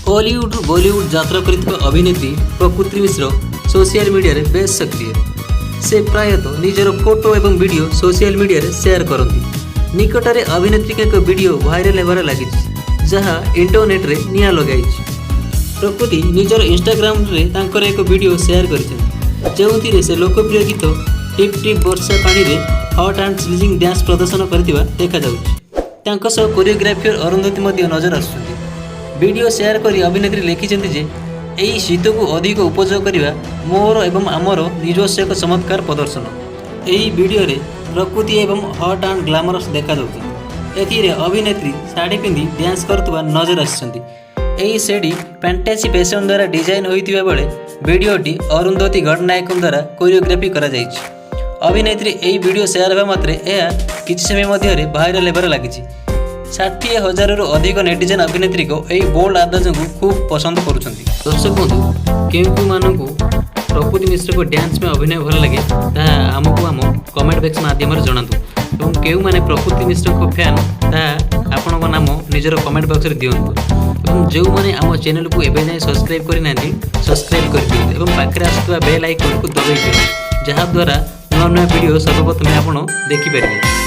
Hollywood Bollywood यात्रा कर अभिनेत्री प्रकृति मिश्र सोशल मीडिया रे बेस सक्रिय। से प्रायतः निजर फोटो एवं वीडियो सोशल मीडिया रे शेयर करती। निकटरे अभिनेत्री एक वीडियो वायरल होबार लगी जहाँ इंटरनेट रे निया लगाई। प्रकृति निजर इंस्टाग्राम रे तांकर एक वीडियो शेयर कर जो से लोकप्रिय गीत टिप टिप वर्षा पानी रे हॉट एंड स्लिजिंग डांस प्रदर्शन करथिबा देखा जाउछि। कोरियोग्राफर अरुंधति नजर आसुछन्ति। वीडियो शेयर करी अभिनेत्री लिखिछन्ति जे एही शीत को अधिक उपयोग करने मोर एवं आमर निजस्व एक चमत्कार प्रदर्शन। एही वीडियो रे प्रकृति एवं हॉट एंड ग्लैमरस देखा जाउछि। एथिरे अभिनेत्री साड़ी पिंधि डांस करतुवा नजर आछिसन्ति। एही सेडी फैंटेसी फैशन द्वारा डिजाइन होइतिबा बेले वीडियोटी अरुंधति गणनायक द्वारा कोरियोग्राफी करा जाइछि। अभिनेत्री एही वीडियो शेयर हेबा मात्रे एहा किछि समय मध्यरे वायरल हेबार लागिछि। 60,000 रु अधिक नेटिजन अभिनेत्री को यही बोल्ड आवाज को खूब पसंद करुछन्ति। दर्शक बंधु केउ मानकु प्रकृति मिश्र को डांस में अभिनय भल लगे ता आमको आम कमेंट बॉक्स माध्यम जनातु और केउ माने प्रकृति मिश्र को फैन ता आपण को नाम निजर कमेंट बॉक्स रे दियंतु और जो माने आम चैनल को एबे जाय सब्सक्राइब करि नांती सब्सक्राइब कर दियंतु और पाखरे आसुवा बेल आइकन को दबाइ दियंतु जहा द्वारा नया वीडियो सर्वप्रथम आपण देखि परिबे।